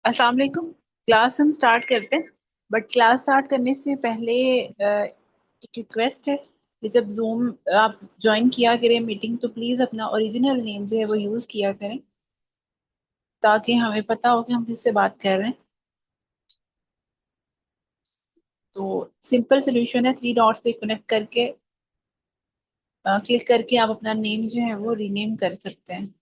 अस्सलाम वालेकुम। क्लास हम स्टार्ट करते हैं, बट क्लास स्टार्ट करने से पहले एक रिक्वेस्ट है कि जब जूम आप ज्वाइन किया करें मीटिंग, तो प्लीज़ अपना ओरिजिनल नेम जो है वो यूज़ किया करें, ताकि हमें पता हो कि हम किससे बात कर रहे हैं। तो सिंपल सोल्यूशन है, थ्री डॉट्स पे कनेक्ट करके क्लिक करके आप अपना नेम जो है वो रीनेम कर सकते हैं।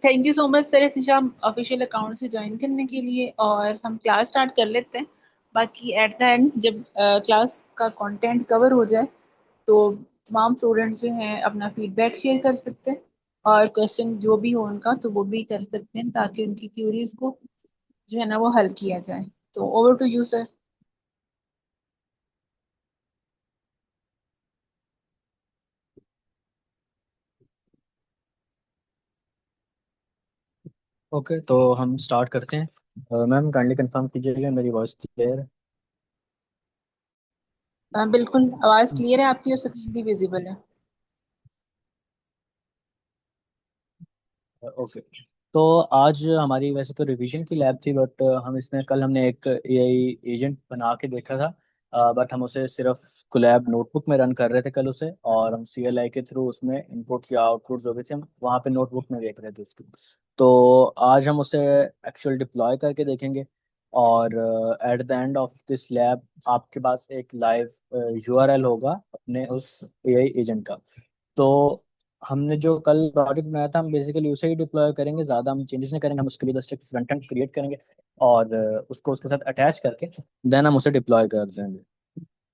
Thank you so much sir Ehtesham official account से ज्वाइन करने के लिए, और हम क्लास स्टार्ट कर लेते हैं। बाकी एट द एंड जब क्लास का कंटेंट कवर हो जाए, तो तमाम स्टूडेंट जो हैं अपना फीडबैक शेयर कर सकते हैं, और क्वेश्चन जो भी हो उनका तो वो भी कर सकते हैं, ताकि उनकी क्यूरीज को जो है ना वो हल किया जाए। तो over to you sir. Okay, तो हम स्टार्ट करते हैं। मैम काइंडली कंफर्म कीजिएगा मेरी वॉइस क्लियर है। बिल्कुल आवाज़ क्लियर है आपकी, और स्क्रीन भी विजिबल है। ओके, तो आज हमारी वैसे तो रिवीजन की लैब थी, बट हम इसमें कल हमने एक एआई एजेंट बना के देखा था। बट हम उसे सिर्फ कोलैब नोटबुक में रन कर रहे थे कल उसे, और हम सीएलआई के थ्रू उसमें इनपुट्स या आउटपुट जो भी थे हम वहाँ पे नोटबुक में देख रहे थे उसको। तो आज हम उसे एक्चुअल डिप्लॉय करके देखेंगे, और at the end of this lab आपके पास एक लाइव यूआरएल होगा अपने उस एआई एजेंट का। तो हमने जो कल प्रोजेक्ट बनाया था हम बेसिकली उसे ही डिप्लॉय करेंगे, ज़्यादा हम चेंजेस नहीं करेंगे। हम उसके लिए जस्ट एक फ्रंट एंड क्रिएट करेंगे, और उसको उसके साथ अटैच करके देन हम उसे डिप्लॉय कर देंगे।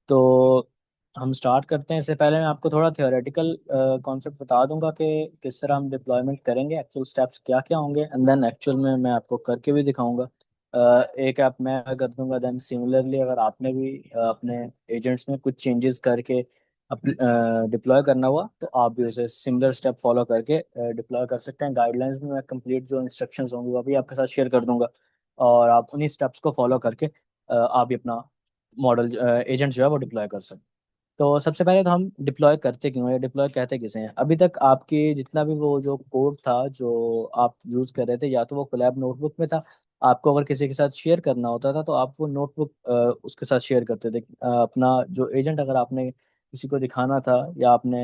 तो हम स्टार्ट करते हैं। इससे पहले मैं आपको थोड़ा थियोरेटिकल कॉन्सेप्ट बता दूंगा कि किस तरह हम डिप्लॉयमेंट करेंगे, एक्चुअल स्टेप्स क्या क्या होंगे, एंड देन एक्चुअल में मैं आपको करके भी दिखाऊंगा। एक ऐप मैं कर दूंगा, देन सिमिलरली अगर आपने भी अपने एजेंट्स में कुछ चेंजेस करके डिप्लॉय करना हुआ तो आप भी उसे सिमिलर स्टेप फॉलो करके डिप्लॉय कर सकते हैं। गाइडलाइंस में मैं कंप्लीट जो इंस्ट्रक्शंस होंगे वो भी आपके साथ शेयर कर दूंगा, और आप उन्हीं स्टेप्स को फॉलो करके आप भी अपना मॉडल एजेंट जो है वो डिप्लॉय कर सकते हैं। तो सबसे पहले तो हम डिप्लॉय करते क्यों है, डिप्लॉय कहते किसे हैं। अभी तक आपकी जितना भी वो जो कोड था जो आप यूज कर रहे थे, या तो वो कोलैब नोटबुक में था, आपको अगर किसी के साथ शेयर करना होता था तो आप वो नोटबुक उसके साथ शेयर करते थे। अपना जो एजेंट अगर आपने किसी को दिखाना था, या आपने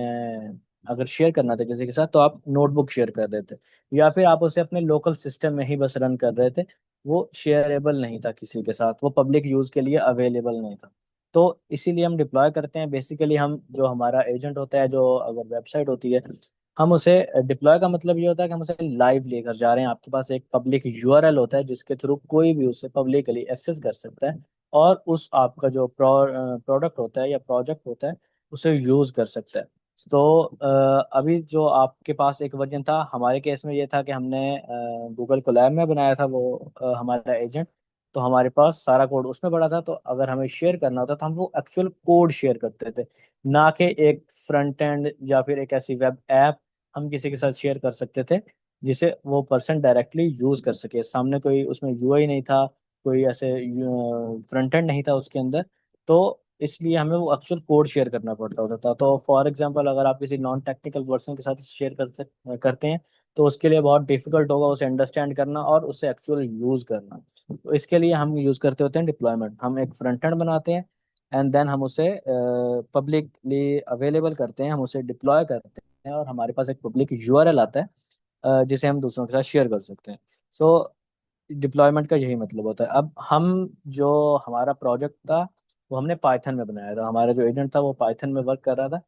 अगर शेयर करना था किसी के साथ, तो आप नोटबुक शेयर कर रहे थे, या फिर आप उसे अपने लोकल सिस्टम में ही बस रन कर रहे थे। वो शेयरेबल नहीं था किसी के साथ, वो पब्लिक यूज के लिए अवेलेबल नहीं था। तो इसीलिए हम डिप्लॉय करते हैं। बेसिकली हम जो हमारा एजेंट होता है, जो अगर वेबसाइट होती है, हम उसे डिप्लॉय का मतलब ये होता है कि हम उसे लाइव लेकर जा रहे हैं। आपके पास एक पब्लिक यूआरएल होता है जिसके थ्रू कोई भी उसे पब्लिकली एक्सेस कर सकता है, और उस आपका जो प्रोडक्ट होता है या प्रोजेक्ट होता है उसे यूज कर सकता है। तो अभी जो आपके पास एक वर्जन था, हमारे केस में ये था कि हमने गूगल कोलैब में बनाया था वो हमारा एजेंट। तो हमारे पास सारा कोड उसमें पड़ा था, तो अगर हमें शेयर करना होता तो हम वो एक्चुअल कोड शेयर करते थे, ना कि एक फ्रंट एंड या फिर एक ऐसी वेब ऐप हम किसी के साथ शेयर कर सकते थे जिसे वो पर्सन डायरेक्टली यूज कर सके। सामने कोई उसमें यूआई नहीं था, कोई ऐसे फ्रंट एंड नहीं था उसके अंदर। तो इसलिए हमें वो एक्चुअल कोड शेयर करना पड़ता होता था। तो फॉर एग्जांपल अगर आप किसी नॉन टेक्निकल पर्सन के साथ शेयर करते हैं, तो उसके लिए बहुत डिफिकल्ट होगा उसे अंडरस्टैंड करना और उसे एक्चुअल यूज करना। तो इसके लिए हम यूज करते होते हैं डिप्लॉयमेंट। हम एक फ्रंट एंड बनाते हैं, एंड देन हम उसे पब्लिकली अवेलेबल करते हैं, हम उसे डिप्लॉय करते हैं, और हमारे पास एक पब्लिक यूआरएल आता है जिसे हम दूसरों के साथ शेयर कर सकते हैं। सो डिप्लॉयमेंट का यही मतलब होता है। अब हम जो हमारा प्रोजेक्ट था वो हमने पाइथन में बनाया था, हमारा जो एजेंट था वो पाइथन में वर्क कर रहा था।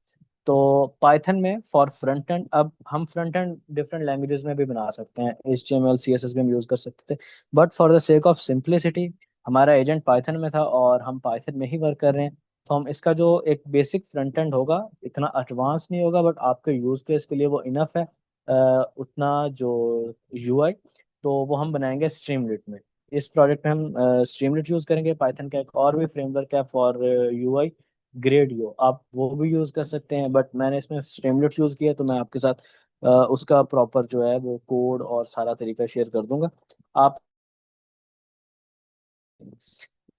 तो पाइथन में फॉर फ्रंट एंड, अब हम फ्रंट एंड डिफरेंट लैंग्वेजेस में भी बना सकते हैं, HTML CSS भी हम यूज कर सकते थे, but for the sake of simplicity हमारा एजेंट पाइथन में था और हम पाइथन में ही वर्क कर रहे हैं। तो हम इसका जो एक बेसिक फ्रंट एंड होगा, इतना एडवांस नहीं होगा, बट आपके यूज केस के लिए वो इनफ है। उतना जो UI, तो वो हम बनाएंगे स्ट्रीमलिट में। इस प्रोजेक्ट में हम स्ट्रीमलिट यूज करेंगे। पाइथन का एक और भी फ्रेमवर्क है फॉर UI, ग्रेडियो, आप वो भी यूज कर सकते हैं, बट मैंने इसमें स्ट्रीमलिट यूज किया, तो मैं आपके साथ उसका प्रॉपर जो है वो कोड और सारा तरीका शेयर कर दूंगा आप।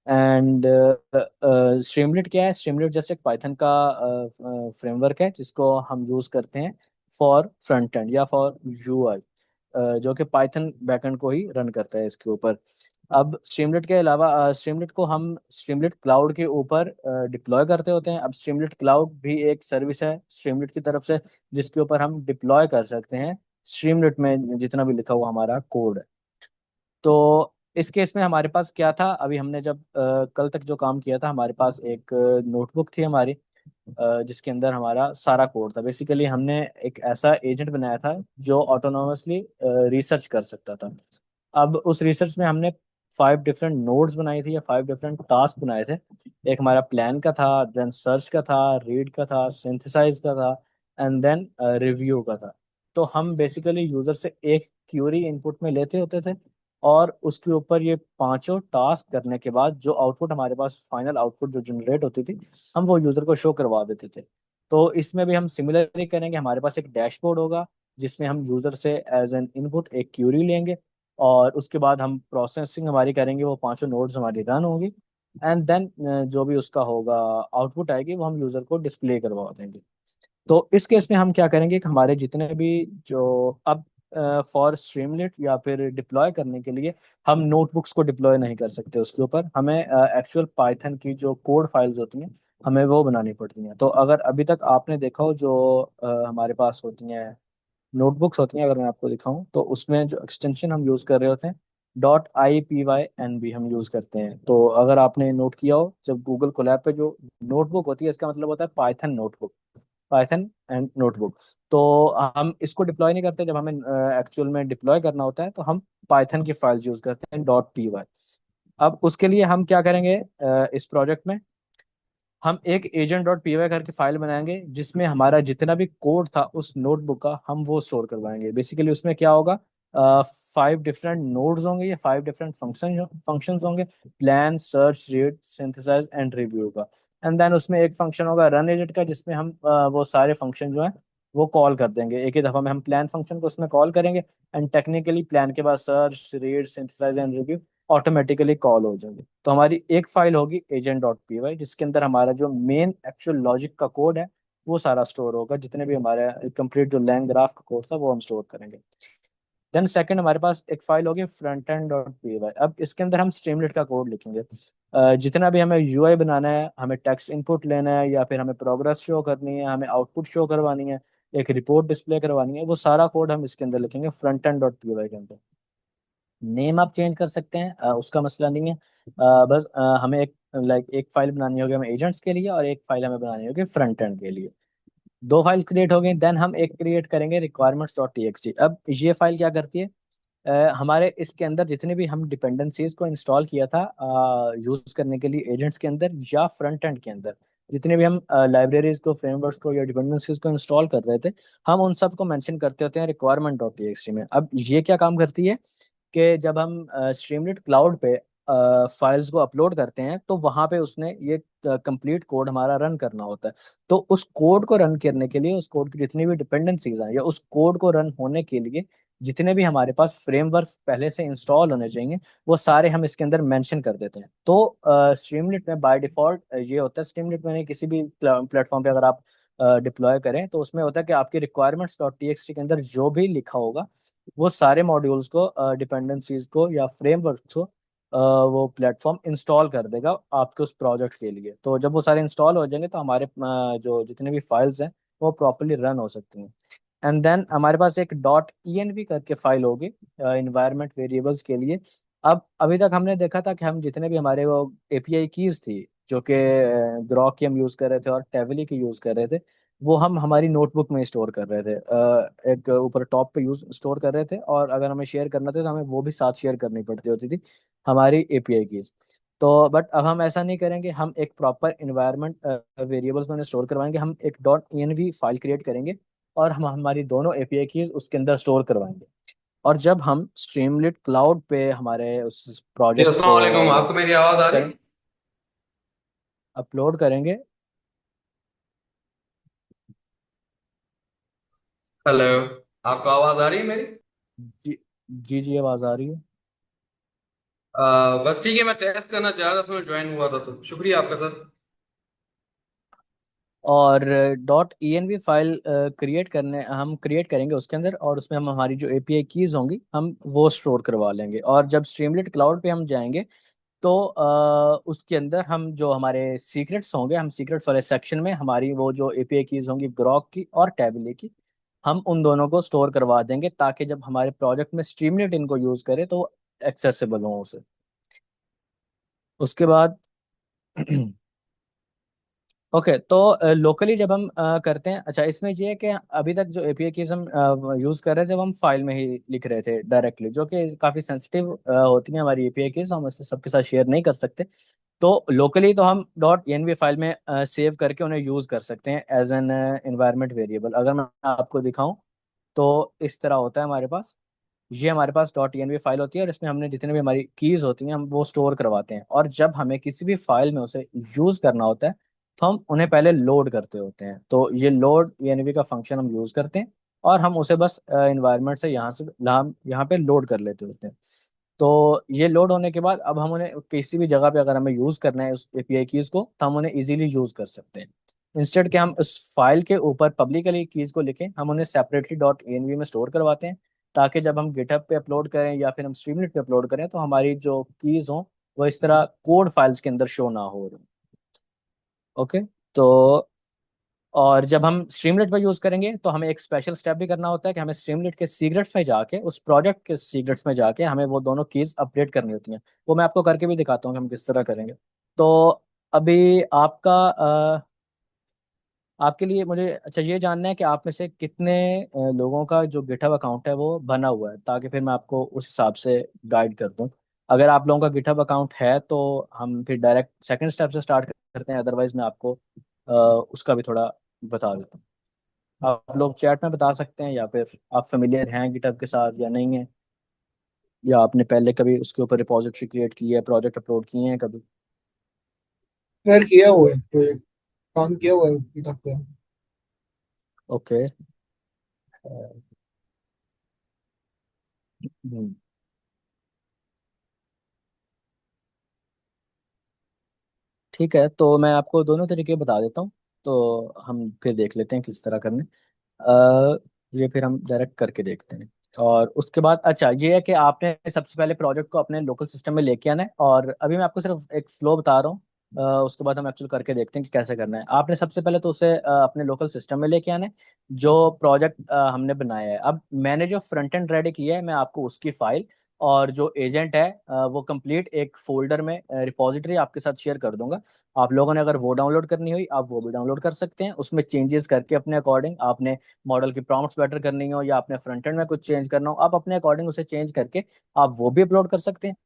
एंड स्ट्रीमलिट क्या है? स्ट्रीमलिट जस्ट एक पाइथन का फ्रेमवर्क है जिसको हम यूज करते हैं फॉर फ्रंट एंड या फॉर UI, जो कि पाइथन बैकएंड को ही रन करता है इसके ऊपर। अब स्ट्रीमलिट के अलावा स्ट्रीमलिट को हम स्ट्रीमलिट क्लाउड के ऊपर डिप्लॉय करते होते हैं। अब स्ट्रीमलिट क्लाउड भी एक सर्विस है स्ट्रीमलिट की तरफ से, जिसके ऊपर हम डिप्लॉय कर सकते हैं स्ट्रीमलिट में जितना भी लिखा हुआ हमारा कोड है। तो इस केस में हमारे पास क्या था, अभी हमने जब कल तक जो काम किया था, हमारे पास एक नोटबुक थी हमारी, जिसके अंदर हमारा सारा कोड था। बेसिकली हमने एक ऐसा एजेंट बनाया था जो ऑटोनोमसली रिसर्च कर सकता था। अब उस रिसर्च में हमने 5 डिफरेंट नोड्स बनाई थी, या 5 डिफरेंट टास्क बनाए थे। एक हमारा प्लान का था, देन सर्च का था, रीड का था, सिंथेसाइज का था, एंड देन रिव्यू का था। तो हम बेसिकली यूजर से एक क्यूरी इनपुट में लेते होते थे, और उसके ऊपर ये पांचों टास्क करने के बाद जो आउटपुट हमारे पास, फाइनल आउटपुट जो जनरेट होती थी, हम वो यूजर को शो करवा देते थे। तो इसमें भी हम सिमिलरली करेंगे, हमारे पास एक डैशबोर्ड होगा जिसमें हम यूजर से एज एन इनपुट एक क्यूरी लेंगे, और उसके बाद हम प्रोसेसिंग हमारी करेंगे, वो पांचों नोड्स हमारी रन होंगी, एंड देन जो भी उसका होगा आउटपुट आएगी वो हम यूजर को डिस्प्ले करवा देंगे। तो इस केस में हम क्या करेंगे कि हमारे जितने भी जो अब फॉर स्ट्रीमलेट या फिर डिप्लॉय करने के लिए हम नोटबुक्स को डिप्लॉय नहीं कर सकते उसके ऊपर, हमें एक्चुअल पाइथन की जो कोड फाइल्स होती हैं हमें वो बनानी पड़ती हैं। तो अगर अभी तक आपने देखा हो जो हमारे पास होती हैं नोटबुक्स होती हैं, अगर मैं आपको दिखाऊं तो उसमें जो एक्सटेंशन हम यूज़ कर रहे होते हैं .ipynb हम यूज़ करते हैं। तो अगर आपने नोट किया हो, जब गूगल कोलैब पे जो नोटबुक होती है इसका मतलब होता है Python notebook, Python and notebook. तो हम इसको डिप्लॉय नहीं करते, जब हमें एक्चुअल में डिप्लॉय करना होता है तो हम पाइथन की फाइल्स यूज करते हैं .py। अब उसके लिए हम क्या करेंगे, इस प्रोजेक्ट में हम एक agent.py करके फाइल बनाएंगे जिसमें हमारा जितना भी कोड था उस नोटबुक का हम वो स्टोर करवाएंगे। बेसिकली उसमें क्या होगा, फाइव डिफरेंट नोड्स होंगे या फाइव डिफरेंट फंक्शंस होंगे, plan, search, read, synthesise and review का। एंड देन उसमें एक फंक्शन होगा रन एजेंट का, जिसमें हम वो सारे फंक्शन जो हैं वो कॉल कर देंगे एक ही दफा में। हम प्लान फंक्शन को उसमें कॉल करेंगे, एंड टेक्निकली प्लान के बाद search, read, synthesise and review automatically call हो जाएंगे। तो हमारी एक फाइल होगी एजेंट डॉट पी वाई, जिसके अंदर हमारा जो मेन एक्चुअल लॉजिक का कोड है वो सारा स्टोर होगा, जितने भी हमारे कंप्लीट जो लैंग ग्राफ का कोड था वो हम स्टोर करेंगे। देन सेकंड हमारे पास एक फाइल होगी front end dot P Y. अब इसके अंदर हम स्ट्रीमलेट का कोड लिखेंगे। जितना भी हमें यूआई बनाना है, हमें टेक्स्ट इनपुट लेना है, या फिर हमें प्रोग्रेस शो करनी है, हमें आउटपुट शो करवानी है, एक रिपोर्ट डिस्प्ले करवानी है, वो सारा कोड हम इसके अंदर लिखेंगे front end dot P Y के अंदर। नेम आप चेंज कर सकते हैं, उसका मसला नहीं है। बस हमें एक फाइल बनानी होगी हमें एजेंट्स के लिए, और एक फाइल हमें बनानी होगी फ्रंट एंड के लिए। दो फाइल क्रिएट हो गई। देन हम एक क्रिएट करेंगे requirements dot T X T. अब ये फाइल क्या करती है, हमारे इसके अंदर जितने भी हम डिपेंडेंसीज को इंस्टॉल किया था यूज करने के लिए एजेंट्स के अंदर या फ्रंट एंड के अंदर, जितने भी हम लाइब्रेरीज को, फ्रेमवर्क्स को या डिपेंडेंसीज को इंस्टॉल कर रहे थे, हम उन सब को मेंशन करते होते हैं requirement dot T X T में। अब ये क्या काम करती है कि जब हम स्ट्रीमलीट क्लाउड पे फाइल्स को अपलोड करते हैं, तो वहां पे उसने ये कंप्लीट कोड हमारा रन करना होता है। तो उस कोड को रन करने के लिए, उस कोड की जितनी भी डिपेंडेंसीज हैं, या उस कोड को रन होने के लिए जितने भी हमारे पास फ्रेमवर्क पहले से इंस्टॉल होने चाहिए, वो सारे हम इसके अंदर मेंशन कर देते हैं। तो स्ट्रीमलीट में बाय डिफॉल्ट ये होता है, स्ट्रीमलीट में नहीं, किसी भी प्लेटफॉर्म पे अगर आप डिप्लॉय करें, तो उसमें होता है कि आपकी requirements dot T X T के अंदर जो भी लिखा होगा, वो सारे मॉड्यूल्स को, डिपेंडेंसीज को या फ्रेमवर्क को वो प्लेटफॉर्म इंस्टॉल कर देगा आपके उस प्रोजेक्ट के लिए। तो जब वो सारे इंस्टॉल हो जाएंगे, तो हमारे जो जितने भी फाइल्स हैं वो प्रॉपरली रन हो सकती हैं। एंड देन हमारे पास एक डॉट ई करके फाइल होगी इन्वायरमेंट वेरिएबल्स के लिए। अब अभी तक हमने देखा था कि हम जितने भी हमारे वो एपीआई कीज थी, जो कि ग्रॉक की हम यूज कर रहे थे और टेवली की यूज कर रहे थे, वो हम हमारी नोटबुक में स्टोर कर रहे थे। एक ऊपर टॉप पे यूज स्टोर कर रहे थे, और अगर हमें शेयर करना था तो हमें वो भी साथ शेयर करनी पड़ती होती थी हमारी एपीआई कीज। तो बट अब हम ऐसा नहीं करेंगे, हम एक प्रॉपर इन्वायरमेंट वेरिएबल्स में स्टोर करवाएंगे। हम एक डॉट ई फाइल क्रिएट करेंगे, और हम हमारी दोनों एपीआई कीज उसके अंदर स्टोर करवाएंगे। और जब हम स्ट्रीमलीट क्लाउड पे हमारे उस जी प्रोजेक्ट अस्सलाम को वालेकुम, आपको मेरी आवाज़ आ रही? अपलोड करेंगे। हेलो, आपको आवाज़ आ रही है मेरी? जी जी जी, आवाज आ रही है। बस ठीक है, मैं टेस्ट करना चाह रहा था, उसमें ज्वाइन हुआ था, तो शुक्रिया आपका सर। और डॉट ई फाइल क्रिएट करने हम क्रिएट करेंगे उसके अंदर, और उसमें हम हमारी जो एपीआई कीज होंगी हम वो स्टोर करवा लेंगे। और जब स्ट्रीमलीट क्लाउड पे हम जाएंगे, तो उसके अंदर हम जो हमारे सीक्रेट्स होंगे, हम सीक्रेट्स वाले सेक्शन में हमारी वो जो एपीआई कीज होंगी ग्रॉक की और टैबली की, हम उन दोनों को स्टोर करवा देंगे, ताकि जब हमारे प्रोजेक्ट में स्ट्रीमलीट इनको यूज करे तो एक्सेसिबल हो उसे। उसके बाद ओके, तो लोकली जब हम करते हैं, अच्छा इसमें ये है कि अभी तक जो एपीआई कीज हम यूज कर रहे थे, वो हम फाइल में ही लिख रहे थे डायरेक्टली, जो कि काफी सेंसिटिव होती हैं हमारी एपीआई कीज, हम इससे सबके साथ शेयर नहीं कर सकते। तो लोकली तो हम डॉट एनवी फाइल में सेव करके उन्हें यूज कर सकते हैं एज एन एनवायरनमेंट वेरिएबल। अगर मैं आपको दिखाऊं, तो इस तरह होता है हमारे पास। ये हमारे पास डॉट एनवी फाइल होती है, और इसमें हमने जितने भी हमारी कीज होती हैं हम वो स्टोर करवाते हैं, और जब हमें किसी भी फाइल में उसे यूज करना होता है, तो हम उन्हें पहले लोड करते होते हैं। तो ये लोड एनवी का फंक्शन हम यूज करते हैं, और हम उसे बस इन्वायरमेंट से यहाँ पे लोड कर लेते होते हैं। तो ये लोड होने के बाद अब हम उन्हें किसी भी जगह पे अगर हमें यूज करना है उस एपीआई कीज को, तो हम उन्हें इजीली यूज कर सकते हैं। इंस्टेड के हम उस फाइल के ऊपर पब्लिकली कीज को लिखें, हम उन्हें सेपरेटली डॉट एनवी में स्टोर करवाते हैं, ताकि जब हम गिटहब पे अपलोड करें या फिर हम स्ट्रीमलीट पे अपलोड करें, तो हमारी जो कीज हों वो इस तरह कोड फाइल्स के अंदर शो ना हो। ओके, तो और जब हम स्ट्रीमलेट पर यूज करेंगे, तो हमें एक स्पेशल स्टेप भी करना होता है कि हमें स्ट्रीमलेट के सीक्रेट्स में जाके, उस प्रोजेक्ट के सीक्रेट्स में जाके हमें वो दोनों कीज अपडेट करनी होती हैं। वो मैं आपको करके भी दिखाता हूँ कि हम किस तरह करेंगे। तो अभी आपके लिए मुझे अच्छा ये जानना है कि आप में से कितने लोगों का जो गिटहब अकाउंट है वो बना हुआ है, ताकि फिर मैं आपको उस हिसाब से गाइड कर दूँ। अगर आप लोगों का गिटहब अकाउंट है, तो हम फिर डायरेक्ट सेकंड स्टेप से स्टार्ट करते हैं, अदरवाइज मैं आपको उसका भी थोड़ा बता देता हूँ। आप लोग चैट में बता सकते हैं, या फिर आप फेमिलियर हैं गिटहब के साथ या नहीं है, या आपने पहले कभी उसके ऊपर रिपोजिटरी क्रिएट की है, प्रोजेक्ट अपलोड किए हैं कभी? खैर किया हुआ है प्रोजेक्ट, काम किया हुआ है गिटहब पे। ओके। ठीक है, तो मैं आपको दोनों तरीके बता देता हूँ। तो हम फिर देख लेते हैं किस तरह करने। अ, ये फिर हम डायरेक्ट करके देखते हैं। और उसके बाद अच्छा ये है कि आपने सबसे पहले प्रोजेक्ट को अपने लोकल सिस्टम में लेके आना है, और अभी मैं आपको सिर्फ एक फ्लो बता रहा हूँ। उसके बाद हम एक्चुअल करके देखते हैं कि कैसे करना है। आपने सबसे पहले तो उसे अपने लोकल सिस्टम में लेके आना है, जो प्रोजेक्ट हमने बनाया है। अब मैंने जो फ्रंट एंड रेडी किया है, मैं आपको उसकी फाइल और जो एजेंट है वो कंप्लीट एक फोल्डर में रिपॉजिटरी आपके साथ शेयर कर दूंगा। आप लोगों ने अगर वो डाउनलोड करनी हुई, आप वो भी डाउनलोड कर सकते हैं। उसमें चेंजेस करके अपने अकॉर्डिंग, आपने मॉडल की प्रॉम्प्ट्स बेटर करनी हो या आपने फ्रंट एंड में कुछ चेंज करना हो, आप अपने अकॉर्डिंग उसे चेंज करके आप वो भी अपलोड कर सकते हैं।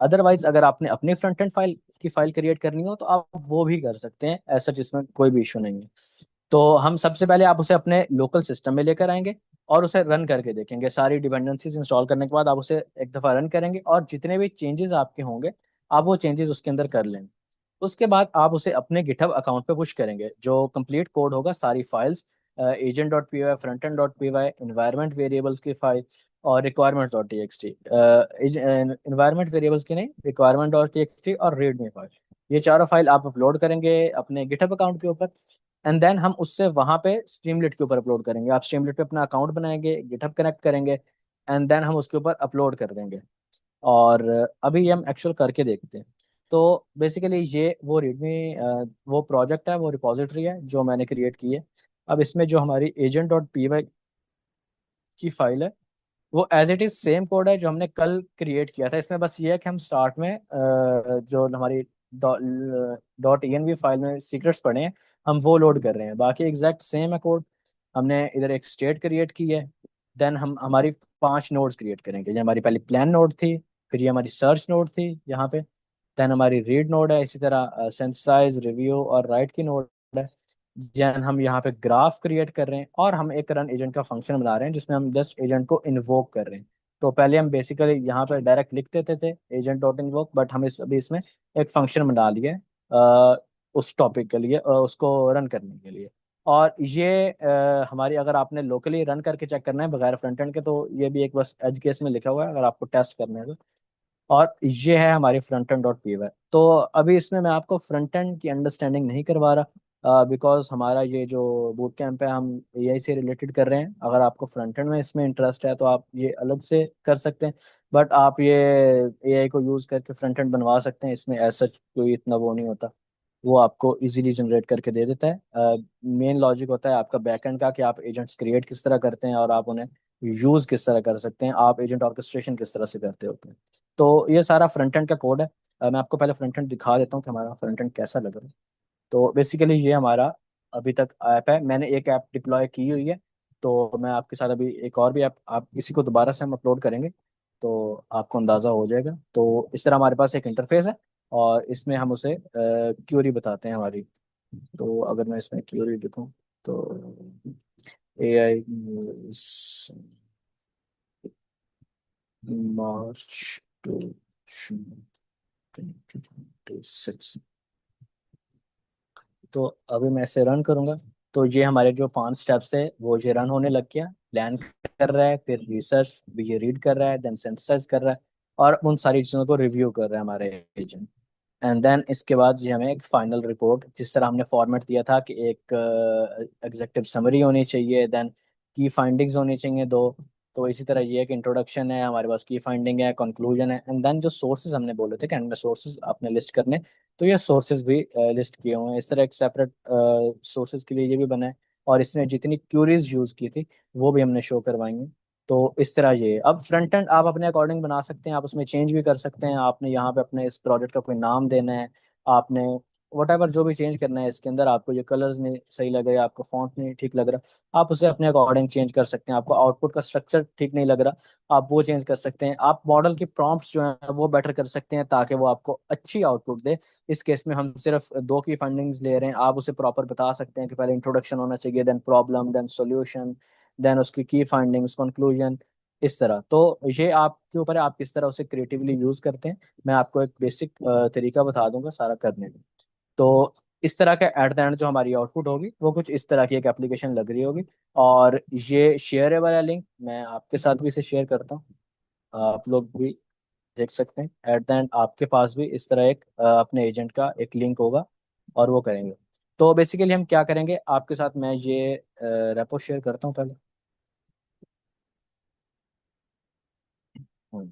अदरवाइज अगर आपने अपनी फ्रंट एंड फाइल क्रिएट करनी हो तो आप वो भी कर सकते हैं, ऐसा जिसमें कोई भी इशू नहीं है। तो हम सबसे पहले आप उसे अपने लोकल सिस्टम में लेकर आएंगे और उसे रन करके देखेंगे। सारी डिपेंडेंसीज इंस्टॉल करने के बाद आप उसे एक दफ़ा रन करेंगे, और जितने भी चेंजेस आपके होंगे आप वो चेंजेस उसके अंदर कर लेंगे। उसके बाद आप उसे अपने गिटहब अकाउंट पे पुश करेंगे। जो कंप्लीट कोड होगा, सारी files, agent dot P Y, front end dot P Y, environment variables की फाइल, और requirement dot T X T. Environment variables की नहीं, requirement dot T X T और रीड में फाइल, ये चारों फाइल आप अपलोड करेंगे अपने गिटहब अकाउंट के ऊपर। एंड देन हम उससे वहां पे स्ट्रीमलेट के ऊपर अपलोड करेंगे। आप स्ट्रीमलेट पे अपना अकाउंट बनाएंगे, गिटहब कनेक्ट करेंगे, एंड देन हम उसके ऊपर अपलोड कर देंगे। और अभी हम एक्चुअल करके देखते हैं। तो बेसिकली ये वो रीडमी वो प्रोजेक्ट है, वो रिपॉजिटरी है जो मैंने क्रिएट की है। अब इसमें जो हमारी एजेंट डॉट पी वाई की फाइल है, वो as it is same code है जो हमने कल क्रिएट किया था। इसमें बस ये है कि हम स्टार्ट में जो हमारी डॉट ENV फाइल में सीक्रेट्स पड़े हैं, हम वो लोड कर रहे हैं। बाकी एग्जैक्ट सेम है कोड। हमने इधर एक स्टेट क्रिएट की है। देन हम हमारी 5 नोड्स क्रिएट करेंगे। ये हमारी पहली प्लान नोड थी, फिर ये हमारी सर्च नोड थी यहाँ पे, देन हमारी रीड नोड है, इसी तरह सिंथेसाइज, रिव्यू और राइट की नोड है। जैन हम यहाँ पे ग्राफ क्रिएट कर रहे हैं, और हम एक रन एजेंट का फंक्शन बना रहे हैं जिसमें हम जस्ट एजेंट को इन्वोक कर रहे हैं। तो पहले हम बेसिकली यहाँ पे डायरेक्ट लिख देते थे एजेंट डॉट इन्वोक, बट हम अभी इसमें एक फंक्शन बना लिए उस टॉपिक के लिए, उसको रन करने के लिए। और ये हमारी, अगर आपने लोकली रन करके चेक करना है बगैर फ्रंट एंड के, तो ये भी एक बस एज केस में लिखा हुआ है अगर आपको टेस्ट करना है तो। और ये है हमारी front end dot P Y. तो अभी इसमें मैं आपको फ्रंट एंड की अंडरस्टैंडिंग नहीं करवा रहा, बिकॉज हमारा ये जो बूट कैंप है हम AI से रिलेटेड कर रहे हैं। अगर आपको फ्रंट एंड में इसमें इंटरेस्ट है तो आप ये अलग से कर सकते हैं, बट आप ये AI को यूज़ करके फ्रंट एंड बनवा सकते हैं। इसमें एज सच कोई इतना वो नहीं होता, वो आपको इजीली जनरेट करके दे देता है। मेन लॉजिक होता है आपका बैकएंड का, कि आप एजेंट्स क्रिएट किस तरह करते हैं और आप उन्हें यूज़ किस तरह कर सकते हैं, आप एजेंट ऑर्केस्ट्रेशन किस तरह से करते होते हैं। तो ये सारा फ्रंट एंड का कोड है। मैं आपको पहले फ्रंट एंड दिखा देता हूँ कि हमारा फ्रंट एंड कैसा लग रहा है। तो बेसिकली ये हमारा अभी तक ऐप है। मैंने एक ऐप डिप्लॉय की हुई है, तो मैं आपके साथ अभी एक और भी ऐप, आप इसी को दोबारा से हम अपलोड करेंगे तो आपको अंदाज़ा हो जाएगा। तो इस तरह हमारे पास एक इंटरफेस है, और इसमें हम उसे क्यूरी बताते हैं हमारी। तो अगर मैं इसमें क्यूरी लिखूँ तो AI मार्च टू 2026। तो अभी मैं इसे रन करूंगा, तो ये हमारे जो 5 स्टेप्स थे वो ये रन होने लग गया। प्लान कर रहा है, फिर रिसर्च, ये रीड कर रहा है, देन सिंथेसाइज कर रहा है, और उन सारी चीज़ों को रिव्यू कर रहा है हमारे एजेंट। एंड देन इसके बाद ये हमें एक फाइनल रिपोर्ट, जिस तरह हमने फॉर्मेट दिया था कि एक एग्जेक्टिव समरी होनी चाहिए, देन की फाइंडिंग्स होनी चाहिए 2। तो इसी तरह ये एक इंट्रोडक्शन है, हमारे पास की फाइंडिंग है, कंक्लूजन है, एंड देन जो सोर्सेज हमने बोले थे कि हमें सोर्सेज आपने लिस्ट करने, तो ये सोर्सेज भी लिस्ट किए हुए हैं। इस तरह एक सेपरेट सोर्सेज के लिए ये भी बना है, और इसने जितनी क्यूरीज यूज की थी वो भी हमने शो करवाएंगे। तो इस तरह ये, अब फ्रंट एंड आप अपने अकॉर्डिंग बना सकते हैं, आप उसमें चेंज भी कर सकते हैं। आपने यहाँ पे अपने इस प्रोजेक्ट का कोई नाम देना है, आपने वट एवर जो भी चेंज करना है इसके अंदर, आपको ये कलर्स नहीं सही लग रहे, आपको फॉन्ट नहीं ठीक लग रहा, आप उसे अपने अकॉर्डिंग चेंज कर सकते हैं। आपको आउटपुट का स्ट्रक्चर ठीक नहीं लग रहा, आप वो चेंज कर सकते हैं। आप मॉडल की प्रॉम्प्ट्स जो है वो बेटर कर सकते हैं ताकि वो आपको अच्छी आउटपुट दे। इस केस में हम सिर्फ 2 की फाइंडिंग्स ले रहे हैं, आप उसे प्रॉपर बता सकते हैं कि पहले इंट्रोडक्शन होना चाहिए, then problem, then solution, then उसकी की फाइंडिंग्स, कंक्लूजन, इस तरह। तो ये आपके ऊपर है, आप किस तरह उसे क्रिएटिवली यूज करते हैं। मैं आपको एक बेसिक तरीका बता दूंगा सारा करने का। तो इस तरह का एट द एंड जो हमारी आउटपुट होगी वो कुछ इस तरह की एक एप्लीकेशन लग रही होगी। और ये शेयरेबल है लिंक, मैं आपके साथ भी इसे शेयर करता हूँ, आप लोग भी देख सकते हैं। एट द एंड आपके पास भी इस तरह एक अपने एजेंट का एक लिंक होगा और वो करेंगे। तो बेसिकली हम क्या करेंगे आपके साथ, मैं ये रेपो शेयर करता हूँ पहले। हम्म।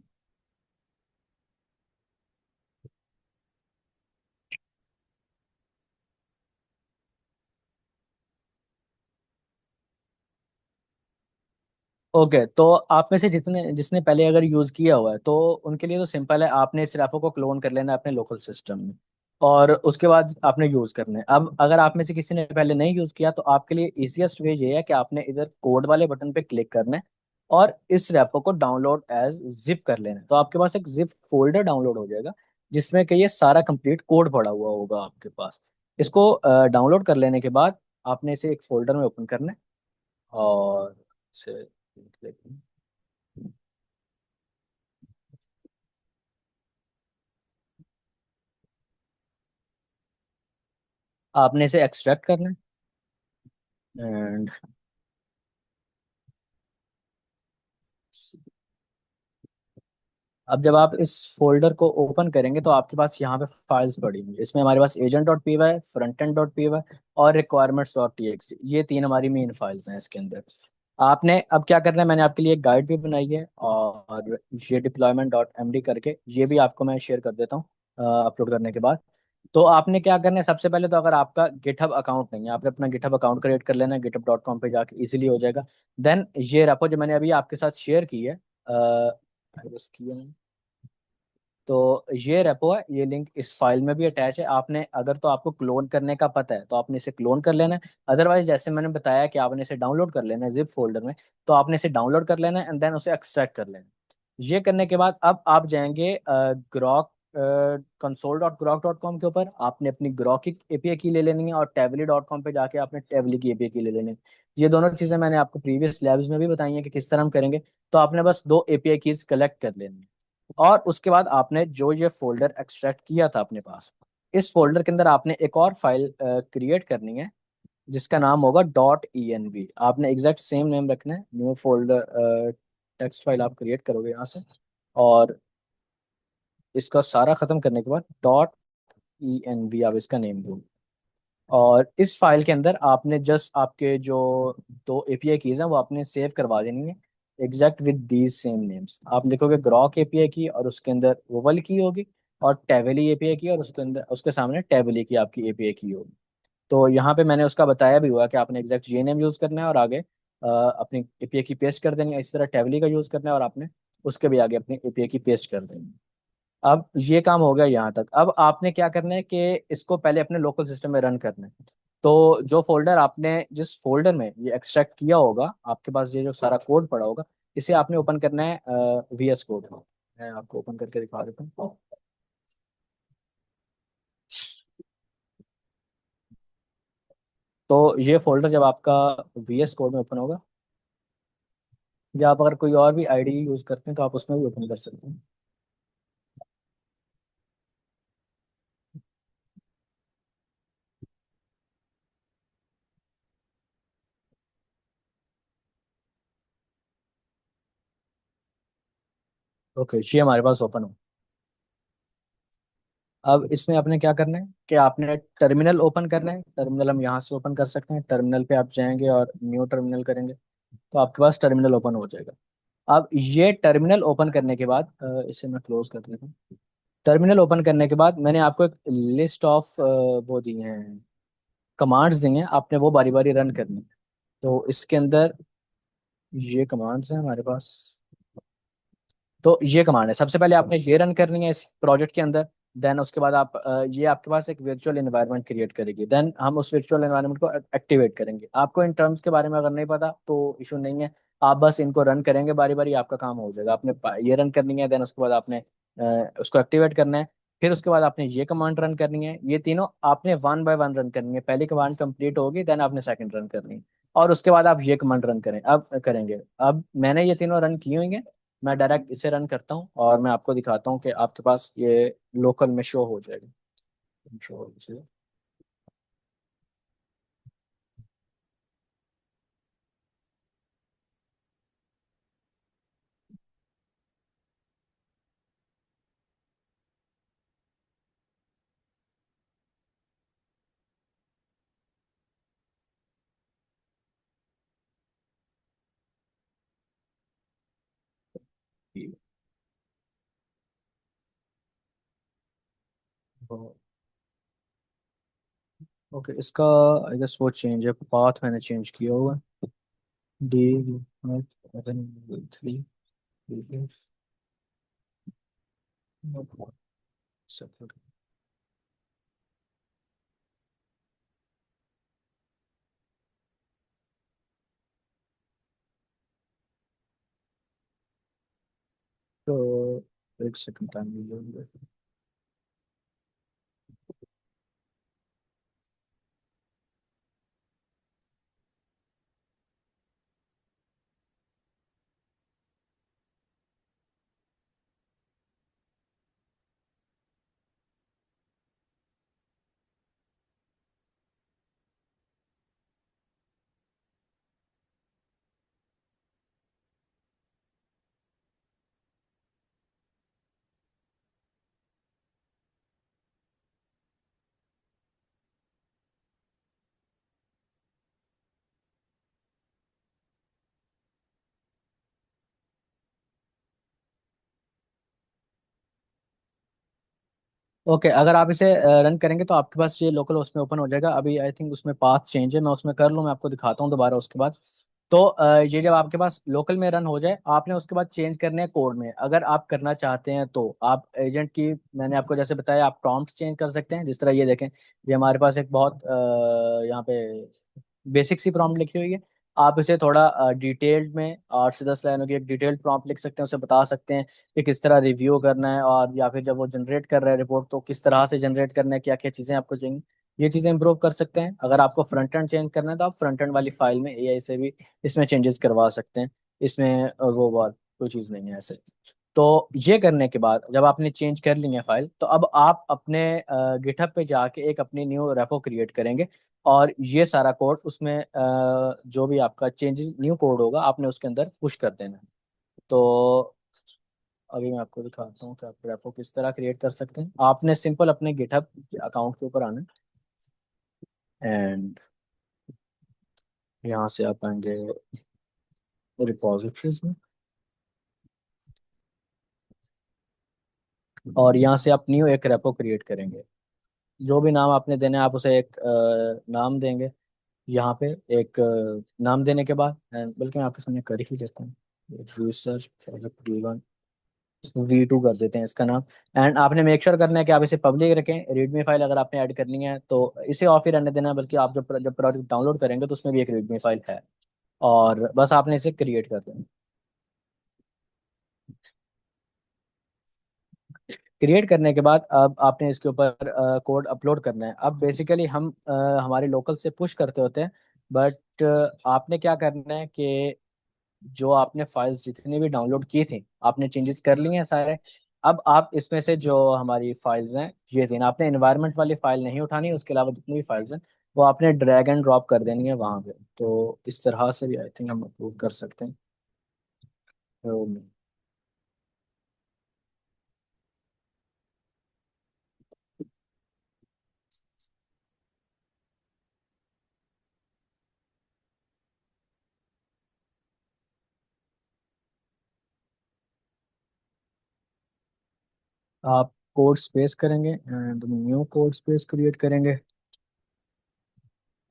ओके, तो आप में से जितने जिसने पहले अगर यूज किया हुआ है तो उनके लिए तो सिंपल है, आपने इस रैपो को क्लोन कर लेना है अपने लोकल सिस्टम में और उसके बाद आपने यूज करना है। अब अगर आप में से किसी ने पहले नहीं यूज किया तो आपके लिए इजीएस्ट वे ये है कि आपने इधर कोड वाले बटन पे क्लिक करना है और इस रैपो को डाउनलोड एज जिप कर लेना है। तो आपके पास एक जिप फोल्डर डाउनलोड हो जाएगा जिसमें कि ये सारा कंप्लीट कोड पड़ा हुआ होगा आपके पास। इसको डाउनलोड कर लेने के बाद आपने इसे एक फोल्डर में ओपन करना है और इसे आपने इसे एक्सट्रैक्ट करना है। एंड अब जब आप इस फोल्डर को ओपन करेंगे तो आपके पास यहाँ पे फाइल्स पड़ी हुई हैं। इसमें हमारे पास agent dot P Y, front end dot P Y और रिक्वायरमेंट्स डॉट टी एक्स, ये तीन हमारी मेन फाइल्स हैं इसके अंदर। आपने अब क्या करना है, मैंने आपके लिए एक गाइड भी बनाई है और ये डिप्लॉयमेंट डॉट एम डी करके ये भी आपको मैं शेयर कर देता हूँ अपलोड करने के बाद। तो आपने क्या करना है, सबसे पहले तो अगर आपका गिटहब अकाउंट नहीं है, आपने अपना गिटहब अकाउंट क्रिएट कर लेना है, गिटहब डॉट कॉम पे जाके इजीली हो जाएगा। देन ये रेपो जो मैंने अभी आपके साथ शेयर की है, I guess किया है। तो ये रेपो है, ये लिंक इस फाइल में भी अटैच है। आपने अगर तो आपको क्लोन करने का पता है तो आपने इसे क्लोन कर लेना है, अदरवाइज जैसे मैंने बताया कि आपने इसे डाउनलोड कर लेना है जिप फोल्डर में, तो आपने इसे डाउनलोड कर लेना है एंड देन उसे एक्सट्रैक्ट कर लेना है। ये करने के बाद अब आप जाएंगे Grok console dot Grok dot com के ऊपर, आपने अपनी ग्रॉक की एपीआई की ले लेनी है और टेवली डॉट कॉम पे जाके आपने टेवली की एपीआई की ले लेनी है। ये दोनों चीजें मैंने आपको प्रीवियस लैब्स में भी बताई हैं कि किस तरह हम करेंगे। तो आपने बस दो एपीआई कीज कलेक्ट कर लेनी है और उसके बाद आपने जो ये फोल्डर एक्सट्रैक्ट किया था अपने पास, इस फोल्डर के अंदर आपने एक और फाइल क्रिएट करनी है जिसका नाम होगा डॉट ई एन वी। आपने एग्जैक्ट सेम नेम रखना है, न्यू फोल्डर टेक्स्ट फाइल आप क्रिएट करोगे यहाँ से और इसका सारा खत्म करने के बाद डॉट ई एन वी आप इसका नेम दो। और इस फाइल के अंदर आपने जस्ट आपके जो दो एपीआई कीज हैं वो आपने सेव करवा देनी है exact with these same names. आप लिखोगे ग्रॉक एपीआई की और उसके अंदर वोवल की होगी और टेवली एपीआई की और उसके अंदर उसके सामने टेवली की आपकी एपीआई की होगी। तो यहाँ पे मैंने उसका बताया भी हुआ कि आपने एग्जैक्ट ये नेम यूज करना है और आगे अपनी एपीआई की पेस्ट कर देनी है। इस तरह टेवली का यूज करना है और आपने उसके भी आगे अपनी एपीआई की पेस्ट कर देनी है। अब ये काम हो गया यहाँ तक। अब आपने क्या करना है कि इसको पहले अपने लोकल सिस्टम में रन करना है। तो जो फोल्डर आपने जिस फोल्डर में ये एक्सट्रैक्ट किया होगा आपके पास ये जो सारा कोड पड़ा होगा, इसे आपने ओपन करना है वीएस कोड। मैं आपको ओपन करके दिखा देता हूँ। तो ये फोल्डर जब आपका वीएस कोड में ओपन होगा, या आप अगर कोई और भी आईडी यूज करते हैं तो आप उसमें भी ओपन कर सकते हैं। ओके, ये हमारे पास ओपन हो। अब इसमें आपने क्या करना है कि आपने टर्मिनल ओपन करना है। टर्मिनल हम यहाँ से ओपन कर सकते हैं, टर्मिनल पे आप जाएंगे और न्यू टर्मिनल करेंगे तो आपके पास टर्मिनल ओपन हो जाएगा। अब ये टर्मिनल ओपन करने के बाद इसे मैं क्लोज कर देता हूँ। टर्मिनल ओपन करने के बाद मैंने आपको एक लिस्ट ऑफ वो दी हैं, कमांड्स दी हैं, आपने वो बारी बारी रन करनी है। तो इसके अंदर ये कमांड्स हैं हमारे पास। तो ये कमांड है, सबसे पहले आपने ये रन करनी है इस प्रोजेक्ट के अंदर। देन उसके बाद आप ये आपके पास एक वर्चुअल एनवायरनमेंट क्रिएट करेगी। देन हम उस वर्चुअल एनवायरनमेंट को एक्टिवेट करेंगे। आपको इन टर्म्स के बारे में अगर नहीं पता तो इशू नहीं है, आप बस इनको रन करेंगे बारी बारी, आपका काम हो जाएगा। आपने ये रन करनी है, देन उसके बाद आपने उसको एक्टिवेट करना है, फिर उसके बाद आपने ये कमांड रन करनी है। ये तीनों आपने वन बाय वन रन करनी है, पहली कमांड कंप्लीट होगी देन आपने सेकंड रन करनी है। और उसके बाद आप ये कमांड रन करें, अब करेंगे। अब मैंने ये तीनों रन किए होंगे, मैं डायरेक्ट इसे रन करता हूँ और मैं आपको दिखाता हूँ कि आपके पास ये लोकल में शो हो जाएगा। शो हो जाएगा। ओके, इसका आई गेस वो चेंज है, पाथ मैंने चेंज किया हुआ है। डी 3 तो एक सेकंड टाइम लीजिए। ओके, अगर आप इसे रन करेंगे तो आपके पास ये लोकल उसमें ओपन हो जाएगा। अभी आई थिंक उसमें पाथ चेंज है, मैं उसमें कर लूँ, मैं आपको दिखाता हूँ दोबारा उसके बाद। तो ये जब आपके पास लोकल में रन हो जाए, आपने उसके बाद चेंज करने हैं कोड में। अगर आप करना चाहते हैं तो आप एजेंट की, मैंने आपको जैसे बताया, आप प्रॉम्प्ट चेंज कर सकते हैं। जिस तरह ये देखें, ये हमारे पास एक बहुत यहाँ पे बेसिक सी प्रॉम्प्ट लिखी हुई है। आप इसे थोड़ा डिटेल्ड में 8 से 10 लाइनों की एक डिटेल्ड प्रॉम्प्ट लिख सकते हैं, उसे बता सकते हैं कि किस तरह रिव्यू करना है, और या फिर जब वो जनरेट कर रहा है रिपोर्ट तो किस तरह से जनरेट करना है, क्या क्या चीज़ें आपको चाहिए, ये चीज़ें इंप्रूव कर सकते हैं। अगर आपको फ्रंट एंड चेंज करना है तो आप फ्रंट एंड वाली फाइल में एआई से भी इसमें चेंजेस करवा सकते हैं। इसमें वो बात कोई चीज़ नहीं है ऐसे। तो ये करने के बाद जब आपने चेंज कर ली है फाइल, तो अब आप अपने गिटहब पे जाके एक अपनी न्यू रेपो क्रिएट करेंगे, और ये सारा कोड उसमें जो भी आपका चेंजेस न्यू कोड होगा आपने उसके अंदर पुश कर देना है। तो अभी मैं आपको दिखाता हूँ कि आप रेपो किस तरह क्रिएट कर सकते हैं। आपने सिंपल अपने गिटहब अकाउंट के ऊपर आना है, एंड यहाँ से आप आएंगे रिपोजिटरीज में, और यहाँ से आप न्यू एक रेपो क्रिएट करेंगे। जो भी नाम आपने देना है आप उसे एक नाम देंगे। यहाँ पे एक नाम देने के बाद, बल्कि मैं आपके सामने कर ही देता हूँ, रिसर्च प्रोजेक्ट V2 कर देते हैं इसका नाम। एंड आपने मेक श्योर करना है कि आप इसे पब्लिक रखें। रीडमी फाइल अगर आपने ऐड करनी है तो इसे ऑफ ही रहने देना है, बल्कि आप जब प्रोजेक्ट डाउनलोड करेंगे तो उसमें भी एक रीडमी फाइल है, और बस आपने इसे क्रिएट कर देना। क्रिएट करने के बाद अब आपने इसके ऊपर कोड अपलोड करना है। अब बेसिकली हम हमारे लोकल से पुश करते होते हैं, बट आपने क्या करना है कि जो आपने फाइल्स जितनी भी डाउनलोड की थी आपने चेंजेस कर लिए हैं सारे। अब आप इसमें से जो हमारी फाइल्स हैं, ये तीन आपने एनवायरनमेंट वाली फाइल नहीं उठानी, उसके अलावा जितनी भी फाइल्स हैं वो आपने ड्रैग एंड ड्रॉप कर देनी है वहां पे। तो इस तरह से भी आई थिंक हम अपलोड कर सकते हैं। तो आप कोड स्पेस करेंगे and new code space create करेंगे,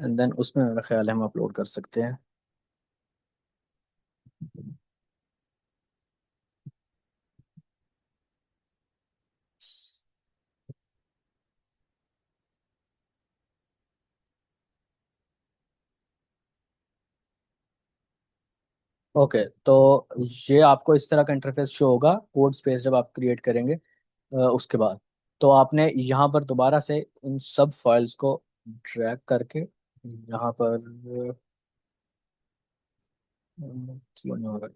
एंड देन उसमें मेरा ख्याल है हम अपलोड कर सकते हैं। ओके, तो ये आपको इस तरह का इंटरफेस शो होगा कोड स्पेस जब आप क्रिएट करेंगे। उसके बाद तो आपने यहाँ पर दोबारा से इन सब फाइल्स को ड्रैग करके यहाँ पर क्यों नहीं हो रहा?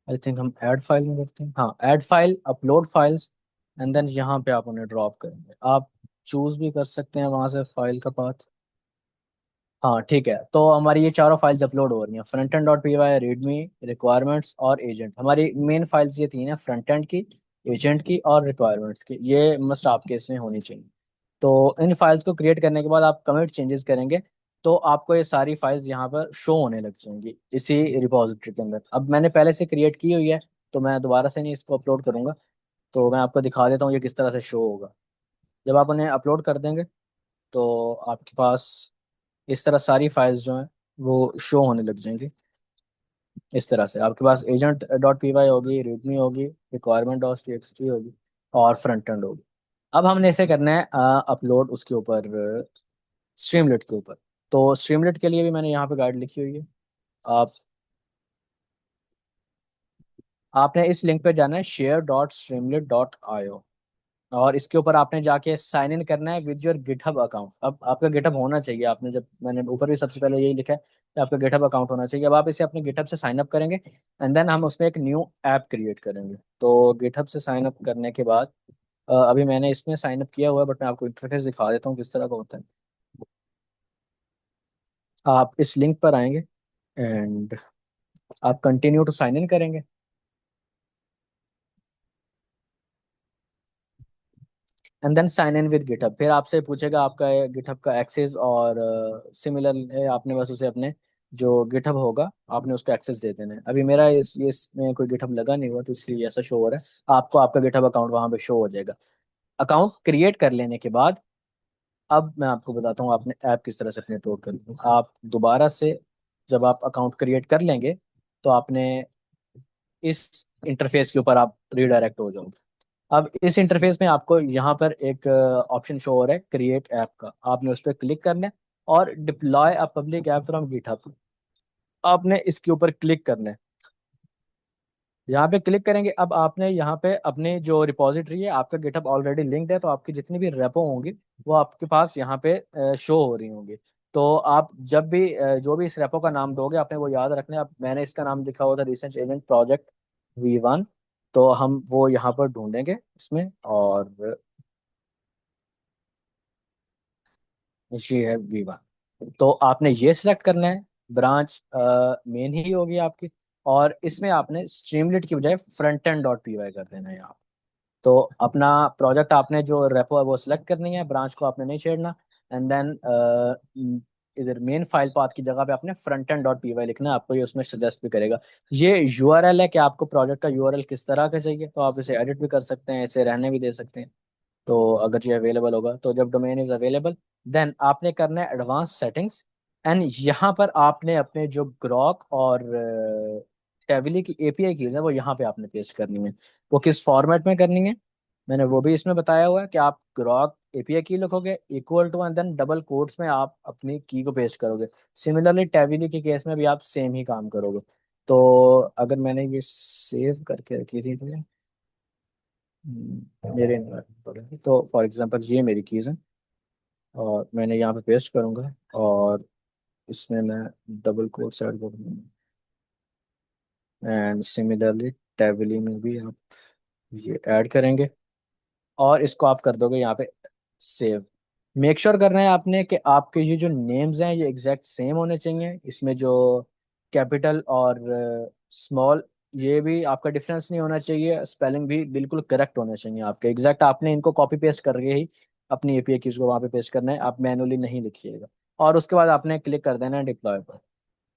आई थिंक हम ऐड फाइल में करते हैं। हाँ, add file, upload files, and then यहाँ पे आप उन्हें ड्रॉप करेंगे। आप चूज भी कर सकते हैं वहां से फाइल का पाथ। हाँ ठीक है, तो हमारी ये चारों फाइल्स अपलोड हो रही हैं, front end dot P Y, readme, requirements और एजेंट। हमारी मेन फाइल्स ये तीन है, फ्रंट एंड की, एजेंट की और रिक्वायरमेंट्स की। ये मस्ट आपके इसमें होनी चाहिए। तो इन फाइल्स को क्रिएट करने के बाद आप कमिट चेंजेस करेंगे, तो आपको ये सारी फाइल्स यहाँ पर शो होने लग जाएंगी इसी रिपॉजिटरी के अंदर। अब मैंने पहले से क्रिएट की हुई है, तो मैं दोबारा से नहीं इसको अपलोड करूंगा। तो मैं आपको दिखा देता हूँ ये किस तरह से शो होगा। जब आप उन्हें अपलोड कर देंगे, तो आपके पास इस तरह सारी फाइल्स जो हैं वो शो होने लग जाएंगी। इस तरह से आपके पास एजेंट डॉट पी वाई होगी, रीडमी होगी, requirement dot T X T होगी, और फ्रंट एंड होगी। अब हमने इसे करना है अपलोड उसके ऊपर, स्ट्रीमलेट के ऊपर। तो स्ट्रीमलेट के लिए भी मैंने यहाँ पे गाइड लिखी हुई है। आप आपने इस लिंक पे जाना है, share.streamlit.io, और इसके ऊपर आपने जाके साइन इन करना है विद योर गिटहब अकाउंट। अब आपका गिटहब होना चाहिए, आपने जब, मैंने ऊपर भी सबसे पहले यही लिखा है कि आपका गिटहब अकाउंट होना चाहिए। अब आप इसे अपने गिटहब से साइन अप करेंगे, एंड देन हम उसमें एक न्यू ऐप क्रिएट करेंगे। तो गिटहब से साइन अप करने के बाद, अभी मैंने इसमें साइन अप किया हुआ है, बट मैं आपको इंटरफेस दिखा देता हूँ किस तरह का होता है। आप इस लिंक पर आएंगे, एंड आप कंटिन्यू टू साइन इन करेंगे, and then sign in with GitHub. फिर आपसे पूछेगा आपका गिटहब का एक्सेस, और सिमिलर है, आपने बस उसे अपने जो गिटहब होगा आपने उसको एक्सेस दे देना है। अभी मेरा इसमें कोई गिटहब लगा नहीं हुआ, तो इसलिए ऐसा शो हो रहा है। आपको आपका गिटहब अकाउंट वहां पे शो हो जाएगा। अकाउंट क्रिएट कर लेने के बाद, अब मैं आपको बताता हूँ आपने ऐप किस तरह से अपने अपलोड करनी है। आप दोबारा से, जब आप अकाउंट क्रिएट कर लेंगे, तो आपने इस इंटरफेस के ऊपर आप रीडायरेक्ट हो जाओगे। अब इस इंटरफेस में आपको यहाँ पर एक ऑप्शन शो हो रहा है, क्रिएट ऐप का। आपने उस पर क्लिक करना है, और deploy a public app from GitHub, आपने इसके ऊपर क्लिक करना है। यहाँ पे क्लिक करेंगे, अब आपने यहाँ पे अपने जो रिपॉजिटरी है, आपका गिटहब ऑलरेडी लिंक्ड है, तो आपकी जितनी भी रेपो होंगी वो आपके पास यहाँ पे शो हो रही होंगी। तो आप जब भी जो भी इस रेपो का नाम दोगे, आपने वो याद रखना है। अब मैंने इसका नाम लिखा हुआ था रिसेंट एजेंट प्रोजेक्ट V1, तो हम वो यहाँ पर ढूंढेंगे इसमें, और ये है V1। तो आपने ये सिलेक्ट करना है, ब्रांच मेन ही होगी आपकी, और इसमें आपने स्ट्रीमलेट की बजाय front end dot P Y कर देना है यहाँ। तो अपना प्रोजेक्ट आपने जो रेपो है वो सिलेक्ट करनी है, ब्रांच को आपने नहीं छेड़ना, एंड देन इधर मेन फाइल पाथ की जगह पे आपने front end dot P Y लिखना है। आपको ये उसमें सजेस्ट भी करेगा। ये यूआरएल है कि आपको प्रोजेक्ट का यूआरएल किस तरह का चाहिए, तो आप इसे एडिट भी कर सकते हैं, इसे रहने भी दे सकते हैं। तो अगर ये अवेलेबल होगा, तो जब डोमेन इज अवेलेबल, देन आपने करना है एडवांस सेटिंग्स, एंड यहाँ पर आपने अपने जो ग्रॉक और टेविली की एपीआई कीज है वो यहाँ पे आपने पेस्ट करनी है। वो किस फॉर्मेट में करनी है, मैंने वो भी इसमें बताया हुआ है कि आप ग्रॉक एपीआई की लिखोगे equal to, and then double quotes में आप अपनी की को पेस्ट करोगे। सिमिलरली टेविली के केस में भी आप सेम ही काम करोगे। तो अगर मैंने ये सेव करके रखी थी, तो मेरे environment पर है, तो फॉर एग्जांपल ये मेरी कीज़ है, और मैंने यहाँ पे पेस्ट करूँगा, और इसमें मैं डबल कोट्स ऐड करूँगा, एंड सिमिलरली टेबली में भी आप ये ऐड करेंगे, और इसको आप कर दोगे यहाँ पे सेव। मेक श्योर करना है आपने कि आपके ये जो नेम्स हैं ये एग्जैक्ट सेम होने चाहिए। इसमें जो कैपिटल और स्मॉल, ये भी आपका डिफरेंस नहीं होना चाहिए। स्पेलिंग भी बिल्कुल करेक्ट होना चाहिए आपके एग्जैक्ट। आपने इनको कॉपी पेस्ट करके ही अपनी एपीआई की को वहाँ पे पेस्ट करना है, आप मैनुअली नहीं लिखिएगा। और उसके बाद आपने क्लिक कर देना है डिप्लॉय पर।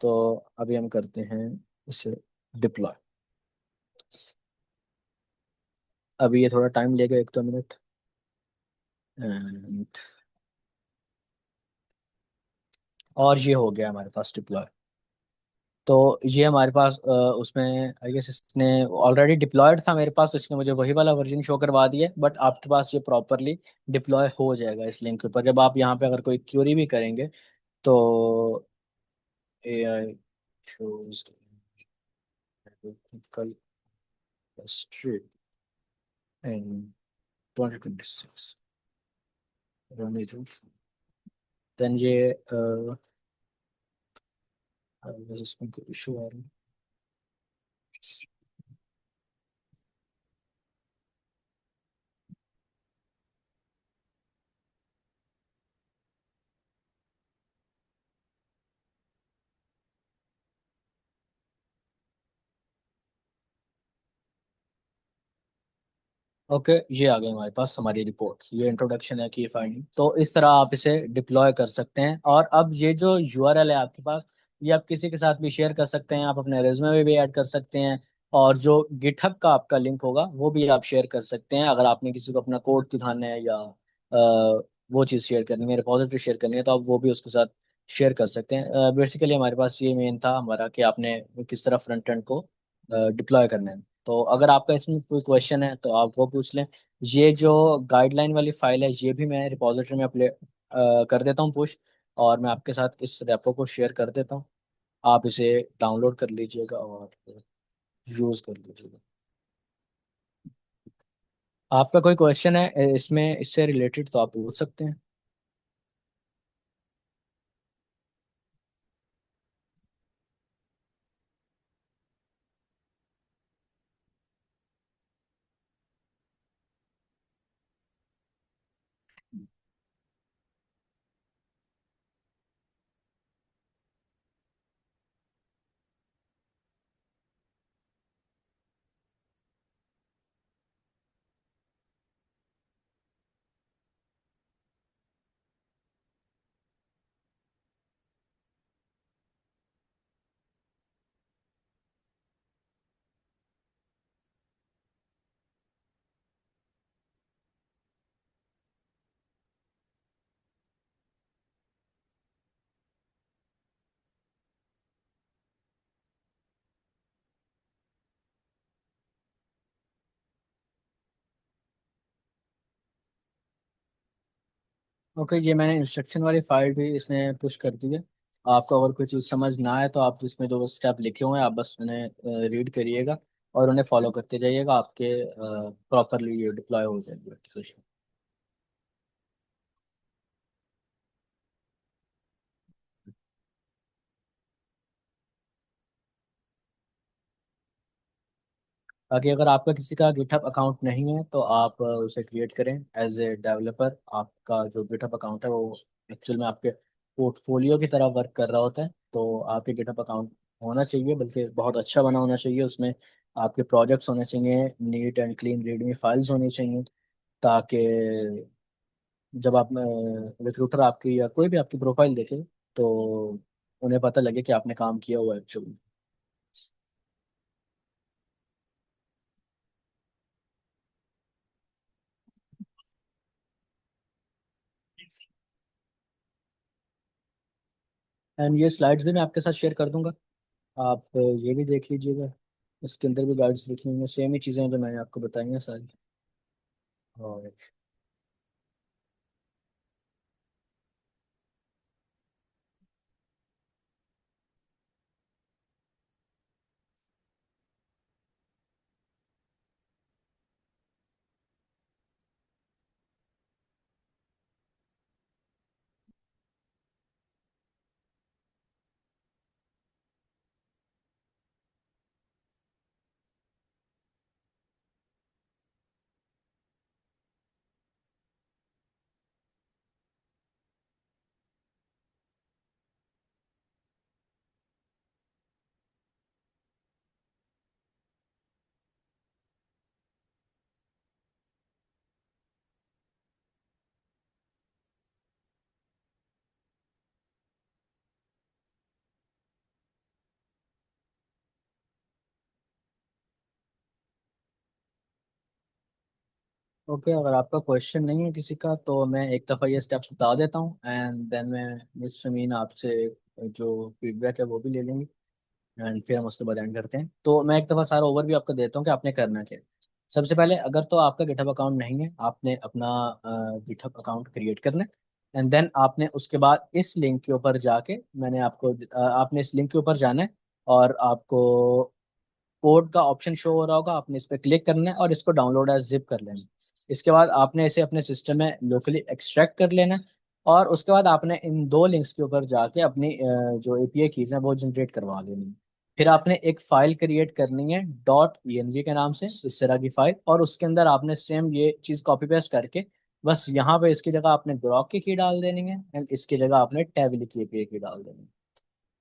तो अभी हम करते हैं इसे डिप्लॉय। अभी ये थोड़ा टाइम लेगा, 1-2 मिनट। एंड और ये हो गया हमारे पास डिप्लॉय। तो ये हमारे पास उसमें आई गेस इसने ऑलरेडी डिप्लॉयड था मेरे पास, तो इसने मुझे वही वाला वर्जन शो करवा दिया। बट आपके पास ये प्रॉपरली डिप्लॉय हो जाएगा इस लिंक के ऊपर। जब आप यहाँ पे अगर कोई क्यूरी भी करेंगे, तो AI shows technical history in 2026, then ये बस इसमें कोई इशू आ रहा है। ओके, ये आ गई हमारे पास हमारी रिपोर्ट। ये इंट्रोडक्शन है की फाइंडिंग। तो इस तरह आप इसे डिप्लॉय कर सकते हैं। और अब ये जो यूआरएल है आपके पास, ये आप किसी के साथ भी शेयर कर सकते हैं। आप अपने रेज्यूमे में भी ऐड कर सकते हैं। और जो गिटहब का आपका लिंक होगा वो भी आप शेयर कर सकते हैं। अगर आपने किसी को अपना कोड दिखाना है या वो चीज़ शेयर करनी है, रिपोजिटरी शेयर करनी है, तो आप वो भी उसके साथ शेयर कर सकते हैं। बेसिकली हमारे पास ये मेन था हमारा कि आपने किस तरह फ्रंट एंड को डिप्लॉय करना है। तो अगर आपका इसमें कोई क्वेश्चन है तो आप वो पूछ लें। ये जो गाइडलाइन वाली फाइल है ये भी मैं रिपोजिटरी में अपले कर देता हूँ पुश। और मैं आपके साथ इस रेपो को शेयर कर देता हूँ। आप इसे डाउनलोड कर लीजिएगा और यूज़ कर लीजिएगा। आपका कोई क्वेश्चन है इसमें इससे रिलेटेड तो आप पूछ सकते हैं। ओके, ये मैंने इंस्ट्रक्शन वाली फाइल भी इसमें पुश कर दी है। आपको अगर कोई चीज़ समझ ना आए तो आप इसमें जो स्टेप लिखे हुए हैं आप बस उन्हें रीड करिएगा और उन्हें फॉलो करते जाइएगा। आपके प्रॉपरली ये डिप्लॉय हो जाएगी। बाकी अगर आपका किसी का गिटहब अकाउंट नहीं है तो आप उसे क्रिएट करें एज ए डेवलपर। आपका जो गिटहब अकाउंट है वो एक्चुअल में आपके पोर्टफोलियो की तरह वर्क कर रहा होता है। तो आपके गिटहब अकाउंट होना चाहिए, बल्कि बहुत अच्छा बना होना चाहिए। उसमें आपके प्रोजेक्ट्स होने चाहिए, neat and clean readme files होनी चाहिए, ताकि जब आप रिक्रूटर आपकी या कोई भी आपकी प्रोफाइल देखे तो उन्हें पता लगे कि आपने काम किया हुआ है एक्चुअली। एंड ये स्लाइड्स भी मैं आपके साथ शेयर कर दूंगा। आप ये भी देख लीजिएगा। इसके अंदर भी गाइड्स लिखी हुई हैं, सेम ही चीज़ें हैं जो मैंने आपको बताई हैं सारी। और ओके, अगर आपका क्वेश्चन नहीं है किसी का तो मैं एक दफ़ा ये स्टेप्स बता देता हूँ एंड देन मैं मिस शमीन आपसे जो फीडबैक है वो भी ले लेंगे। एंड फिर हम उसके बाद एंड करते हैं। तो मैं एक दफ़ा सारा ओवरव्यू आपको देता हूँ कि आपने करना क्या है। सबसे पहले अगर तो आपका गिटहब अकाउंट नहीं है, आपने अपना गिटहब अकाउंट क्रिएट करना है। एंड देन आपने उसके बाद इस लिंक के ऊपर जाके मैंने आपको आपने इस लिंक के ऊपर जाना है। और आपको कोड का ऑप्शन शो हो रहा होगा, आपने इस पर क्लिक करना है और इसको डाउनलोड एज जिप कर लेना है। इसके बाद आपने इसे अपने सिस्टम में लोकली एक्सट्रैक्ट कर लेना है। और उसके बाद आपने इन दो लिंक्स के ऊपर जाके अपनी जो एपीआई कीज हैं वो जनरेट करवा लेनी है। फिर आपने एक फाइल क्रिएट करनी है डॉट env के नाम से, इस तरह की फाइल, और उसके अंदर आपने सेम ये चीज कॉपी पेस्ट करके बस यहाँ पे इसकी जगह आपने ग्रॉक की डाल देनी है एंड इसकी जगह आपने टेबल की एपीआई की डाल देनी है।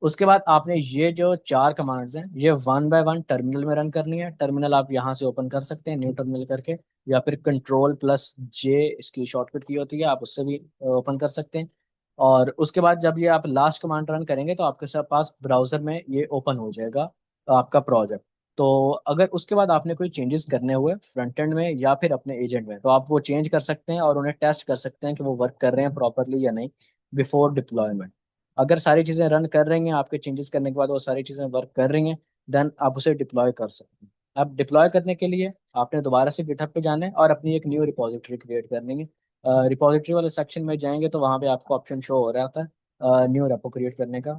उसके बाद आपने ये जो चार कमांड्स हैं ये वन बाय वन टर्मिनल में रन करनी है। टर्मिनल आप यहाँ से ओपन कर सकते हैं न्यू टर्मिनल करके, या फिर कंट्रोल+J इसकी शॉर्टकट की होती है, आप उससे भी ओपन कर सकते हैं। और उसके बाद जब ये आप लास्ट कमांड रन करेंगे तो आपके पास ब्राउजर में ये ओपन हो जाएगा आपका प्रोजेक्ट। तो अगर उसके बाद आपने कोई चेंजेस करने हुए फ्रंट एंड में या फिर अपने एजेंट में, तो आप वो चेंज कर सकते हैं और उन्हें टेस्ट कर सकते हैं कि वो वर्क कर रहे हैं प्रॉपरली या नहीं बिफोर डिप्लॉयमेंट। अगर सारी चीज़ें रन कर रही हैं, आपके चेंजेस करने के बाद वो सारी चीज़ें वर्क कर रही हैं, देन आप उसे डिप्लॉय कर सकते हैं। अब डिप्लॉय करने के लिए आपने दोबारा से गिटहब पे जाना है और अपनी एक न्यू रिपोजिटरी क्रिएट करनी है। रिपोजिटरी वाले सेक्शन में जाएंगे तो वहाँ पे आपको ऑप्शन शो हो रहा था न्यू रेपो क्रिएट करने का।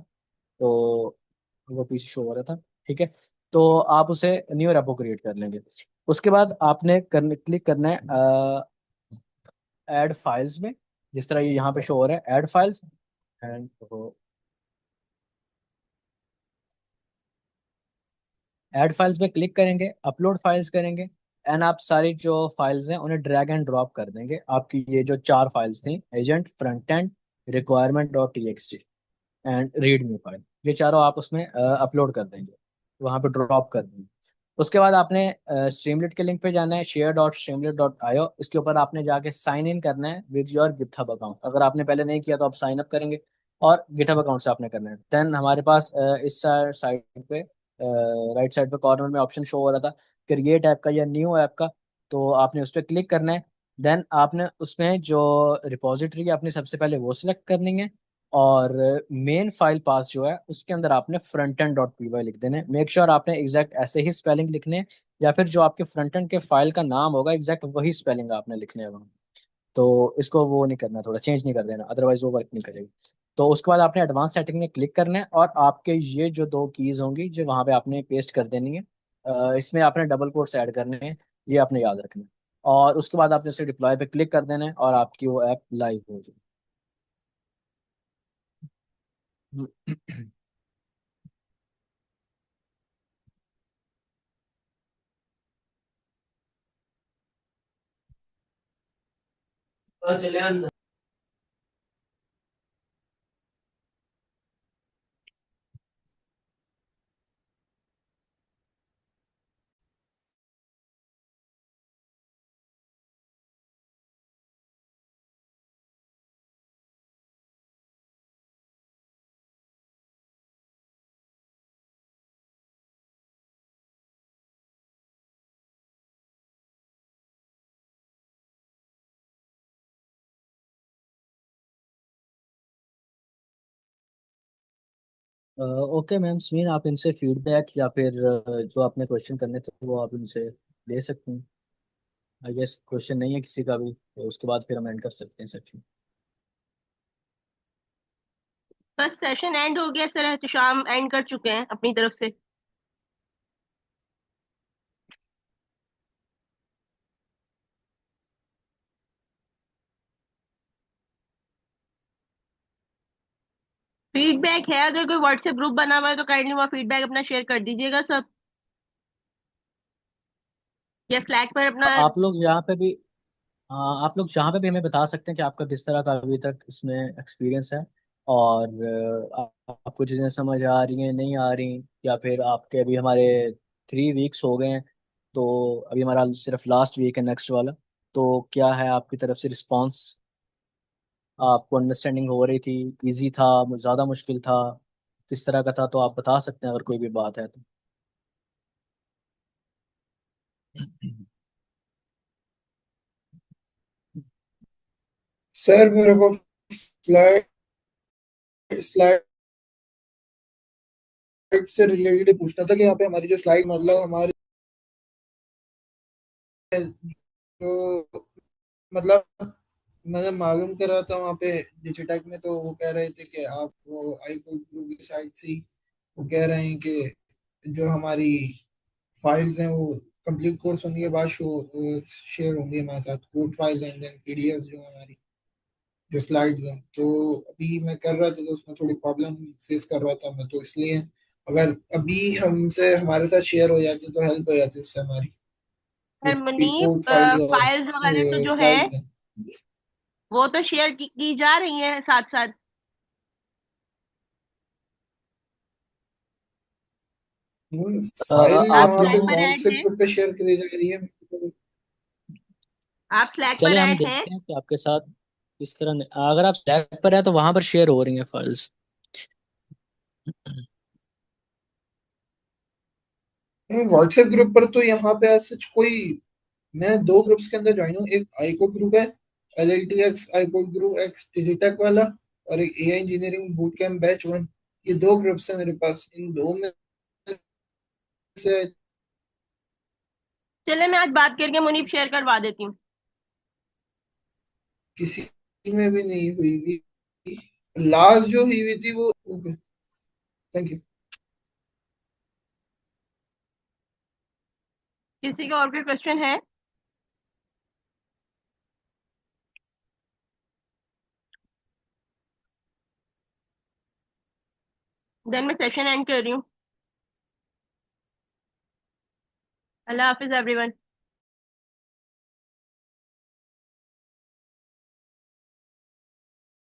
तो वो पीछे शो हो रहा था, ठीक है। तो आप उसे न्यू रेपो क्रिएट कर लेंगे। उसके बाद आपने क्लिक करना है ऐड फाइल्स में, जिस तरह ये यहाँ पे शो हो रहा है add files. And add files पे क्लिक करेंगे, अपलोड फाइल्स करेंगे, एंड आप सारी जो फाइल्स हैं उन्हें ड्रैग एंड ड्रॉप कर देंगे। आपकी ये जो चार फाइल्स थी, agent, front end, requirement.txt and readme file, ये चारों आप उसमें अपलोड कर देंगे, वहां पे ड्रॉप कर देंगे। उसके बाद आपने स्ट्रीमलेट के लिंक पे जाना है share.streamlit.io, इसके ऊपर आपने जाके साइन इन करना है विद योर गिटहब अकाउंट। अगर आपने पहले नहीं किया तो आप साइन अप करेंगे और गिटहब अकाउंट से आपने करना है। देन हमारे पास इस साइड पे राइट साइड पे कॉर्नर में ऑप्शन शो हो रहा था क्रिएट ऐप का या न्यू ऐप का, तो आपने उस पर क्लिक करना है। देन आपने उसमें जो रिपॉजिटरी है अपनी सबसे पहले वो सिलेक्ट करनी है, और मेन फाइल पास जो है उसके अंदर आपने front end dot P Y लिख देने। मेक श्योर आपने एग्जैक्ट ऐसे ही स्पेलिंग लिखने हैं, या फिर जो आपके फ्रंट एंड के फाइल का नाम होगा एग्जैक्ट वही स्पेलिंग आपने लिखने हैं वहाँ। तो इसको वो नहीं करना, थोड़ा चेंज नहीं कर देना, अदरवाइज वो वर्क नहीं करेगी। तो उसके बाद आपने एडवांस सेटिंग में क्लिक करना है और आपके ये जो दो कीज होंगी जो वहाँ पे आपने पेस्ट कर देनी है, इसमें आपने डबल कोट्स ऐड करने हैं, ये आपने याद रखना है। और उसके बाद आपने उसे डिप्लॉय पे क्लिक कर देना है और आपकी वो ऐप लाइव हो जाएगी। चले अंदर। ओके मैम समीन, आप इनसे फीडबैक या फिर जो आपने क्वेश्चन करने थे वो आप इनसे ले सकते हैं। आई गेस क्वेश्चन नहीं है किसी का भी, तो उसके बाद फिर हम एंड कर सकते हैं सेक्शन। बस सेशन एंड हो गया सर, एहतशाम एंड कर चुके हैं अपनी तरफ से। फीडबैक है, अगर कोई व्हाट्सएप ग्रुप बना हुआ है तो काइंडली वहाँ फीडबैक अपना शेयर कर दीजिएगा सब, या स्लैक पर अपना। आप लोग यहाँ पे भी, हाँ आप लोग जहाँ पे भी हमें बता सकते हैं कि आपका किस तरह का अभी तक इसमें एक्सपीरियंस है, और आपको चीज़ें समझ आ रही हैं नहीं आ रही, या फिर आपके अभी हमारे 3 वीक्स हो गए हैं, तो अभी हमारा सिर्फ लास्ट वीक है नेक्स्ट वाला। तो क्या है आपकी तरफ से रिस्पॉन्स, आपको अंडरस्टैंडिंग हो रही थी, इजी था, ज़्यादा मुश्किल था, किस तरह का था, तो आप बता सकते हैं अगर कोई भी बात है तो। सर मेरे को स्लाइड स्लाइड से रिलेटेड पूछना था कि यहाँ पे हमारी जो स्लाइड मतलब हमारे जो मतलब मैंने मालूम करा था वहाँ पे डिजिटेक में, तो वो कह रहे थे कि आप वो आई कोड ग्रुप की साइड से ही वो कह रहे हैं कि जो हमारी फाइल्स हैं वो कंप्लीट कोर्स होने के बाद शो शेयर होंगी हमारे साथ, code files and then PDF जो हमारी। जो स्लाइड्स हैं, तो अभी मैं कर रहा था तो उसमें थोड़ी प्रॉब्लम फेस कर रहा था मैं, तो इसलिए अगर अभी हमसे हमारे साथ शेयर हो जाती तो हेल्प हो जाती उससे हमारी, सर रिपोर्ट मुनीब, फाइल और फाइल्स वगैरह तो जो है स्लाइड्स हैं। वो तो शेयर की जा रही है साथ साथ। फाइल आप वहाँ पे स्लैक आपने पर कौन ऐड से हैं? ग्रुप पे शेयर करी जा रही है? आप स्लैक पर चले हम ऐड हैं? देखते हैं कि आपके साथ किस तरह अगर आप स्लैक पर है तो वहां पर शेयर हो रही हैं फाइल्स। व्हाट्सएप ग्रुप पर तो यहाँ पे ऐसा कोई, मैं दो ग्रुप्स के अंदर ज्वाइन हूँ, एक आईकोड ग्रुप है, LLTX आईकोड ग्रुप एक्स डिजिटेक वाला, और एक AI engineering boot camp batch 1। ये दो ग्रुप्स है मेरे पास, इन दो में से चले मैं आज बात करके मुनीब शेयर करवा देती हूँ। किसी में भी नहीं हुई भी। लास्ट जो हुई हुई थी वो, ओके, थैंक यू। किसी का और कोई क्वेश्चन है? देन मैं सेशन एंड कर रही हूँ। अल्लाह हाफिज एवरीवन।